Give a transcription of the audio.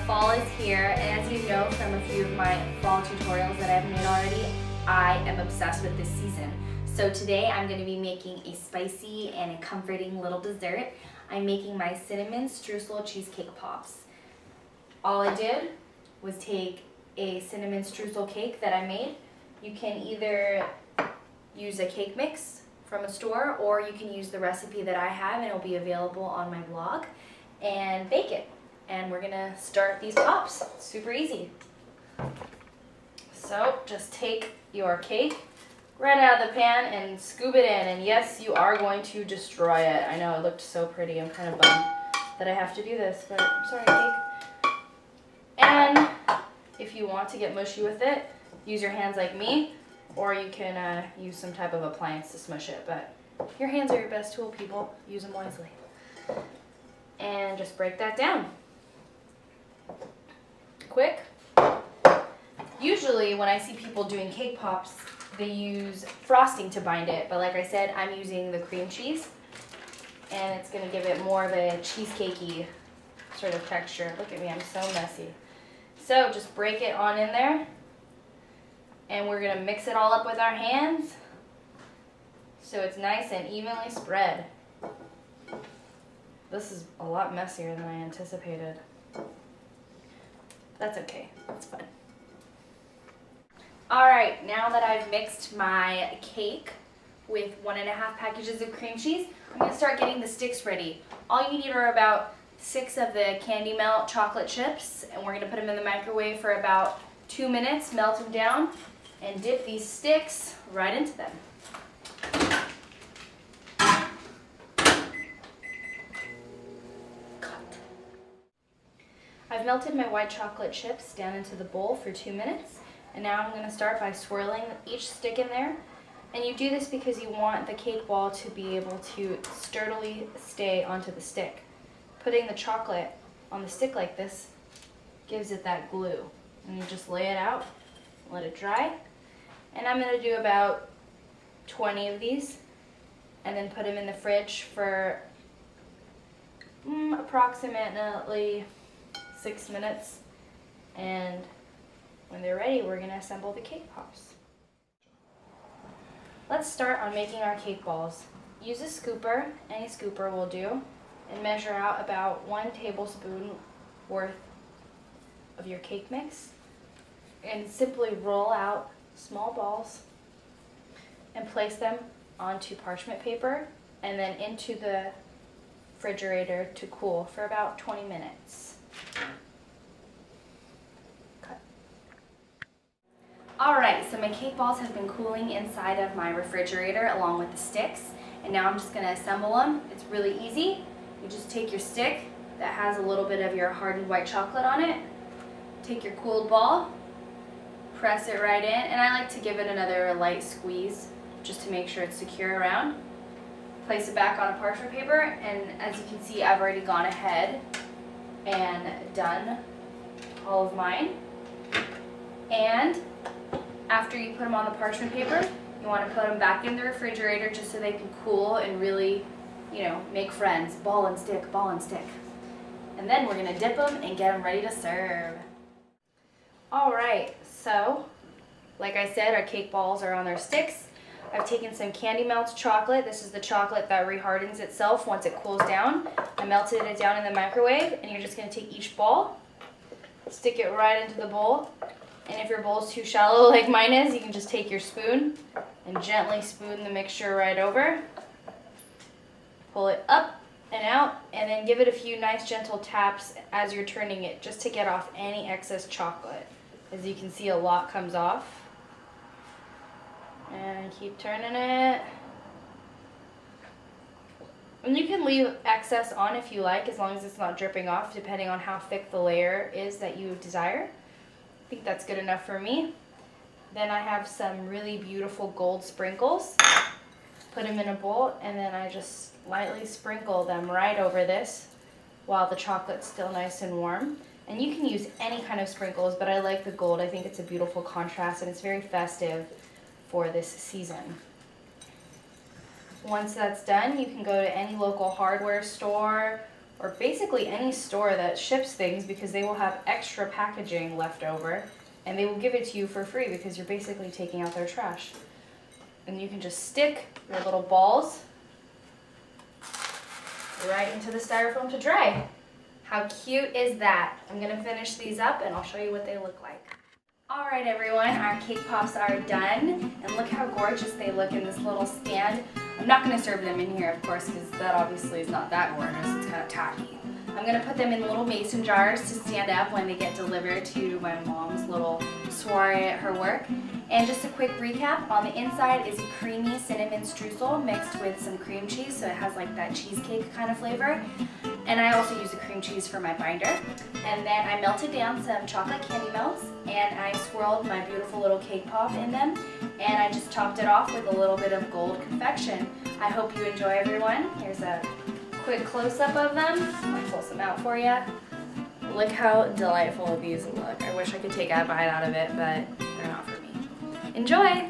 Fall is here, and as you know from a few of my fall tutorials that I've made already, I am obsessed with this season. So today I'm going to be making a spicy and a comforting little dessert. I'm making my cinnamon streusel cheesecake pops. All I did was take a cinnamon streusel cake that I made. You can either use a cake mix from a store, or you can use the recipe that I have, and it'll be available on my blog, and bake it. And we're gonna start these pops. It's super easy. So just take your cake right out of the pan and scoop it in. And yes, you are going to destroy it. I know it looked so pretty. I'm kind of bummed that I have to do this, but I'm sorry, cake. And if you want to get mushy with it, use your hands like me, or you can use some type of appliance to smush it. But your hands are your best tool, people. Use them wisely. And just break that down. Quick. Usually when I see people doing cake pops, they use frosting to bind it, but like I said, I'm using the cream cheese, and it's going to give it more of a cheesecakey sort of texture. Look at me, I'm so messy. So just break it on in there, and we're going to mix it all up with our hands so it's nice and evenly spread. This is a lot messier than I anticipated. That's okay, that's fun. Alright, now that I've mixed my cake with 1.5 packages of cream cheese, I'm going to start getting the sticks ready. All you need are about 6 of the Candy Melt chocolate chips, and we're going to put them in the microwave for about 2 minutes, melt them down, and dip these sticks right into them. I've melted my white chocolate chips down into the bowl for 2 minutes, and now I'm going to start by swirling each stick in there. And you do this because you want the cake ball to be able to sturdily stay onto the stick. Putting the chocolate on the stick like this gives it that glue. And you just lay it out, let it dry. And I'm going to do about 20 of these, and then put them in the fridge for approximately 6 minutes, and when they're ready, we're going to assemble the cake pops. Let's start on making our cake balls. Use a scooper, any scooper will do, and measure out about 1 tablespoon worth of your cake mix, and simply roll out small balls and place them onto parchment paper and then into the refrigerator to cool for about 20 minutes. Alright, so my cake balls have been cooling inside of my refrigerator along with the sticks, and now I'm just going to assemble them. It's really easy. You just take your stick that has a little bit of your hardened white chocolate on it, take your cooled ball, press it right in, and I like to give it another light squeeze just to make sure it's secure around. Place it back on a parchment paper, and as you can see, I've already gone ahead and done all of mine. And after you put them on the parchment paper, you want to put them back in the refrigerator just so they can cool and really, make friends. Ball and stick, ball and stick. And then we're going to dip them and get them ready to serve. Alright, so like I said, our cake balls are on their sticks. I've taken some Candy Melt chocolate. This is the chocolate that rehardens itself once it cools down. I melted it down in the microwave, and you're just going to take each ball, stick it right into the bowl, and if your bowl is too shallow like mine is, you can just take your spoon and gently spoon the mixture right over. Pull it up and out, and then give it a few nice gentle taps as you're turning it just to get off any excess chocolate. As you can see, a lot comes off. And keep turning it. And you can leave excess on if you like, as long as it's not dripping off, depending on how thick the layer is that you desire. I think that's good enough for me. Then I have some really beautiful gold sprinkles. Put them in a bowl, and then I just lightly sprinkle them right over this while the chocolate's still nice and warm. And you can use any kind of sprinkles, but I like the gold. I think it's a beautiful contrast, and it's very festive for this season. Once that's done, you can go to any local hardware store or basically any store that ships things, because they will have extra packaging left over and they will give it to you for free because you're basically taking out their trash. And you can just stick your little balls right into the styrofoam to dry. How cute is that? I'm gonna finish these up and I'll show you what they look like. All right, everyone, our cake pops are done, and look how gorgeous they look in this little stand. I'm not gonna serve them in here, of course, because that obviously is not that gorgeous. It's kind of tacky. I'm gonna put them in little mason jars to stand up when they get delivered to my mom's little soiree at her work. And just a quick recap, on the inside is a creamy cinnamon streusel mixed with some cream cheese, so it has like that cheesecake kind of flavor. And I also use the cream cheese for my binder. And then I melted down some chocolate candy melts, and I swirled my beautiful little cake pop in them, and I just topped it off with a little bit of gold confection. I hope you enjoy, everyone. Here's a quick close-up of them. I'll pull some out for you. Look how delightful these look. I wish I could take a bite out of it, but they're not for me. Enjoy!